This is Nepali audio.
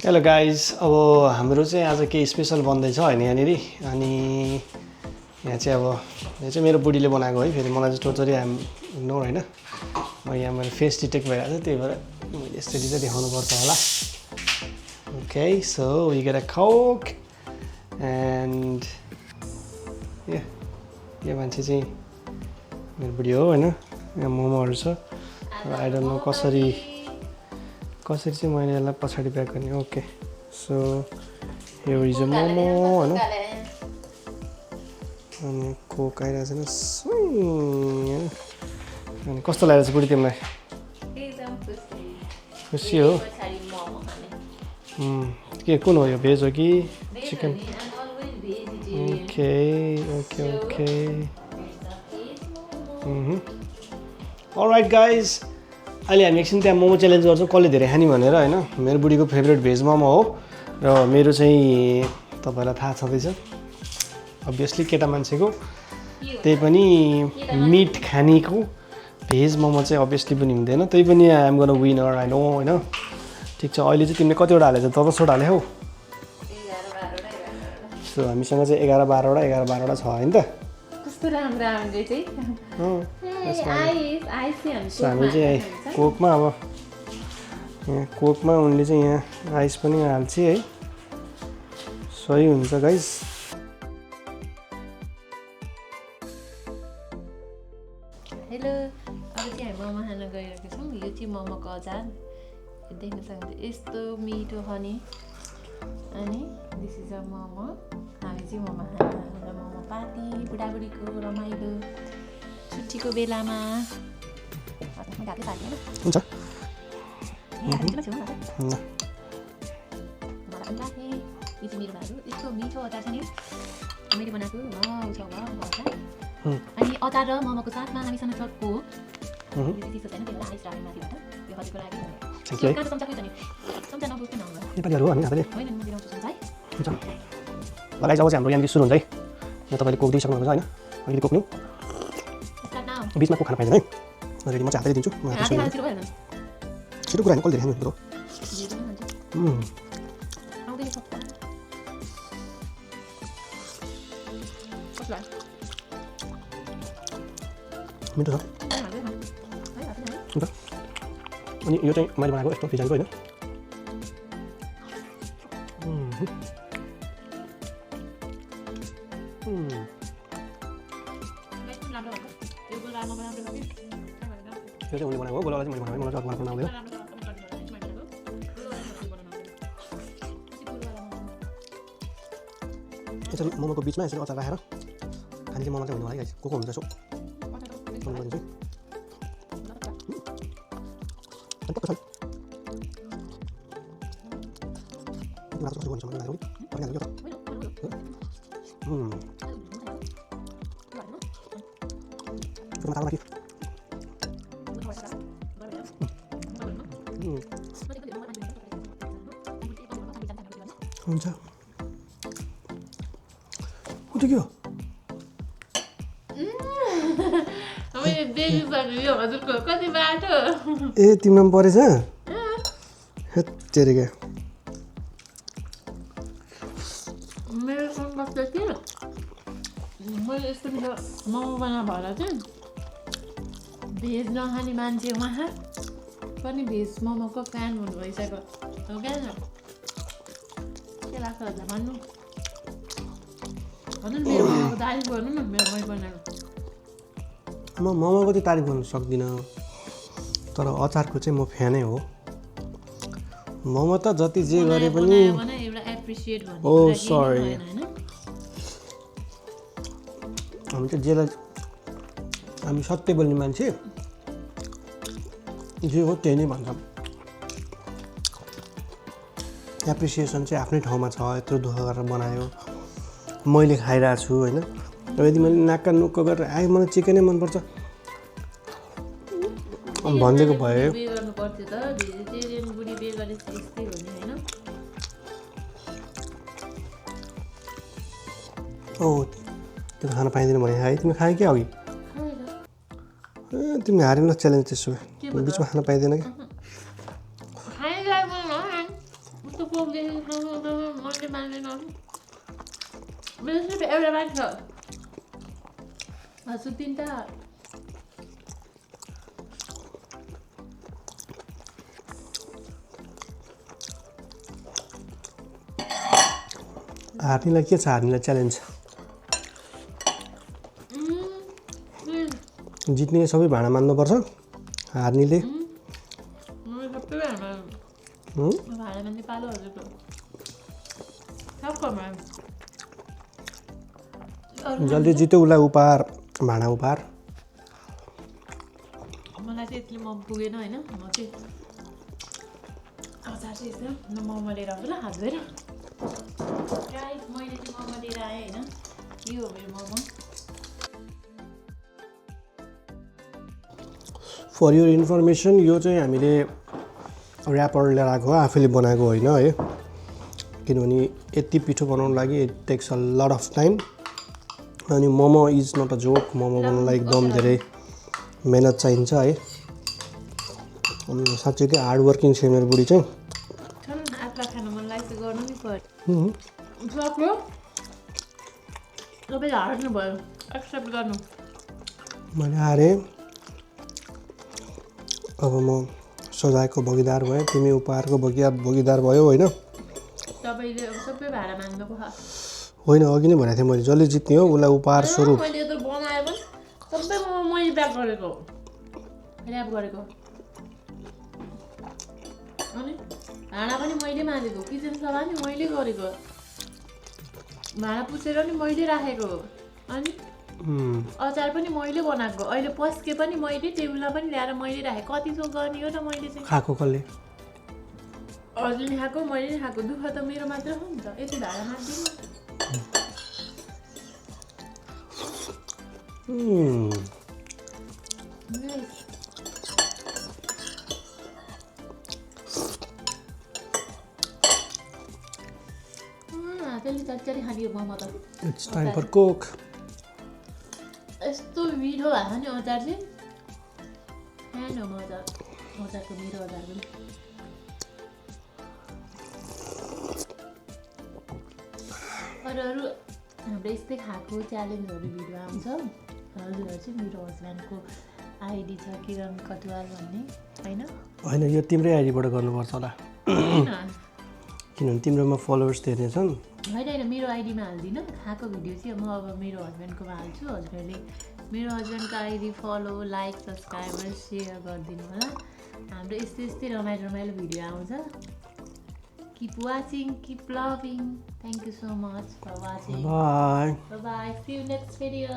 हेलो गाइज, अब हाम्रो चाहिँ आज केही स्पेसल बन्दैछ होइन यहाँनिर। अनि यहाँ चाहिँ अब यो चाहिँ मेरो बुढीले बनाएको है। फेरि मलाई चाहिँ टोटली आइएम इग्नोर होइन। म यहाँ मेरो फेस डिटेक्ट भइरहेको छ, त्यही भएर मैले यसरी चाहिँ देखाउनुपर्छ होला। Okay, so we get a coke and यो मान्छे चाहिँ मेरो बुढी हो होइन। यहाँ मोमोहरू छ। आई डोन्ट नो कसरी चाहिँ मैले यसलाई पछाडि ब्याक गर्ने। Okay, so here is a momo होइन। अनि कोक आइरहेको छैन। अनि कस्तो लागेको छ बुढी तिमीलाई? एकदम खुसी हो? के कुन हो यो, भेज हो कि chicken? Okay okay okay all right guys, अहिले हामी एकछिन त्यहाँ मोमो च्यालेन्ज गर्छौँ कसले धेरै खाने भनेर होइन। मेरो बुढीको फेभरेट भेज मोमो हो र मेरो चाहिँ तपाईँलाई थाहा छँदैछ अभियसली केटा मान्छेको, त्यही पनि मिट खानेको भेज मोमो चाहिँ अभियसली पनि हुँदैन। त्यही पनि I'm gonna winner I know होइन। ठिक छ, अहिले चाहिँ तिमीले कतिवटा हालेछ? 10-10वटा हाले हौ। सो हामीसँग चाहिँ 11-12वटा छ होइन त। कस्तो राम्रो हामीले चाहिँ हामी चाहिँ कोकमा अब यहाँ कोकमा उनले चाहिँ यहाँ आइस पनि हाल्छ है। सही हुन्छ गाइस। हेलो, अब चाहिँ हामी मोमो खान गइरहेको छौँ। यो चाहिँ मोमोको अचार देख्न सक्नुहुन्छ, यस्तो मिठो हनी। अनि दिस इज अ मोमो। हामी चाहिँ मोमो खान र मोमो पार्टी बुढाबुढीको रमाइलो छुट्टीको बेलामा हुन्छ। मलाई पनि राखेँ। यो चाहिँ मेरो भाइ हो। यस्तो मिठो अचार छ नि मैले बनाएको। अनि अचार र मोमोको साथमा हामीसँग छ कोक। यो चाहिँ चिसो छैन, त्यही भएर आइस राख्नु माथिबाट। यो हजुरको लागि कहाँ चम्चा खोइ छ नि? चम्चा नबोक्नु न नेपालीहरू हो हामी हातले होइन, म दिलाउँछु चम्चा है। हुन्छ। लगाइ जब चाहिँ हाम्रो यहाँनिर सुरु हुन्छ है। यहाँ तपाईँले कोक दिइसक्नुभएको छ होइन। अहिले कोक लिउँ, बिचमा कोक खान पाइँदैन है। रेडी, म चाहिँ हातले दिन्छु। छिटो कुरा होइन, कसले धेरै खानु मिठो छ। हुन्छ। अनि यो चाहिँ मैले बनाएको यस्तो डिजाइनको होइन। यो चाहिँ उनले बनाएको हो, गोलावाला चाहिँ मैले बनाएको। मलाई चाहिँ बनाउनु आउँदैन। यसरी मोमोको बिचमा यसरी अचार राखेर खाने चाहिँ मोमो चाहिँ हुने होला है गाइस। कोको हुन्छ यसो गरिदिन्छु है। पक्का छ मलाई कसरी गर्नु छ मलाई लाग्यो नि। हुन्छ उठ्यो के हो? ए तिम्रो नाम परेछ? हेत्तेरी क्या। मेरो फोन बस्दा के मैले यस्तो मिठो मोमो बना भएर चाहिँ भेज नखाने मान्छे उहाँ पनि भेज मोमोको फ्यान हुनु भइसक्यो हो क्या? के लाग्छ होला भन्नु? भन्नु नि, मेरो मोमोको तारिफ गर्नु न। मेरो मै बनाएको म मोमोको चाहिँ तारिफ गर्नु सक्दिनँ, तर अचारको चाहिँ म फ्यानै हो। मोमो त जति जे गरे पनि ओ सरी, हामी त जेलाई हामी सत्य बोल्ने मान्छे जे हो त्यही नै भन्छौँ। एप्रिसिएसन चाहिँ आफ्नै ठाउँमा छ। यत्रो दुःख गरेर बनायो, मैले खाइरहेको छु होइन। अब यदि मैले नाक्का नुक्क गरेर आयो मलाई चिकनै मनपर्छ भनिदिएको भयो। ओ त्यो खान पाइँदैन भने है? तिमी खायो कि अघि? तिमी हार्यौ न च्यालेन्ज। त्यसो बिचमा खान पाइँदैन कि? मैले मान्दैन मेरो सिर्फ एउटा मान्छे छ हजुर 3टा हार्नीलाई के छ हार्नीलाई च्यालेन्ज जित्नेले सबै भाँडा मान्नुपर्छ हार्नीले मैले सबै भाँडा मान्ने पालो हजुरको सबकोमा जसले जित्यो उसलाई उपहार भाँडा उपहार मलाई चाहिँ यतिले मोमो पुगेन होइन म चाहिँ अचार चाहिँ यस्तो न मोमो लिएर आउँछु ल हात धोएर गाइस मैले चाहिँ मोमो लिएर आएँ होइन यो हो मेरो मोमो फर योर इन्फर्मेसन यो चाहिँ हामीले ऱ्यापर लिएर आएको हो आफैले बनाएको होइन है किनभने यति पिठो बनाउनु लागि it takes a lot of time अनि momo is not a joke momo बनाउनुलाई एकदम धेरै मेहनत चाहिन्छ है साँच्चै हार्ड वर्किङ छ मेरो बुढी चाहिँ आफूलाई खानु मन लाग्छ गर्नु नि पर्यो सक्यो तपाईँ हार्नु भयो एक्सेप्ट गर्नु मैले हारेँ अब म सजायको भागीदार भएँ तिमी उपहारको भागीदार भयो होइन तपाईँले सबै भाडा माग्नुको होइन अघि नै भनेको थिएँ मैले जसले जित्ने हो उसलाई उपहार स्वरूप मैले त बनाएँ पनि सबै मैले ऱ्याप गरेको अनि भाँडा पनि मैले माझेको किचन सफा नि मैले गरेको भाँडा पुछेर नि मैले राखेको अनि अचार पनि मैले बनाएको अहिले पस्के पनि मैले टेबलमा पनि ल्याएर मैले राखेँ कति सो गर्ने हो त मैले चाहिँ खाएको कसले हजुरले नि खाएको मैले नि खाएको दुःख त मेरो मात्र हो नि त यति भाँडा माग्दिनँ हातले चच्चरी खाने मोमो त इट्स टाइम फर कुक यस्तो मिठो भएको नि अचार चाहिँ फ्यान हो म अचारको मेरो अचार पनि अरू हाम्रो यस्तै खाएको च्यालेन्जहरू भिडियो आउँछ हजुरहरू चाहिँ मेरो हस्बेन्डको आइडी छ किरण कटुवाल भन्ने होइन यो तिम्रै आइडीबाट गर्नुपर्छ होला किनभने तिम्रोमा फलोवर्स धेरै छन् होइन मेरो आइडीमा हाल्दिनँ खाएको भिडियो चाहिँ म अब मेरो हस्बेन्डकोमा हाल्छु हजुरहरूले मेरो हस्बेन्डको ID follow like subscriber share गरिदिनु होला हाम्रो यस्तै रमाइलो भिडियो आउँछ Keep watching, keep loving. Thank you so much for watching. Bye. Bye-bye. See you next video.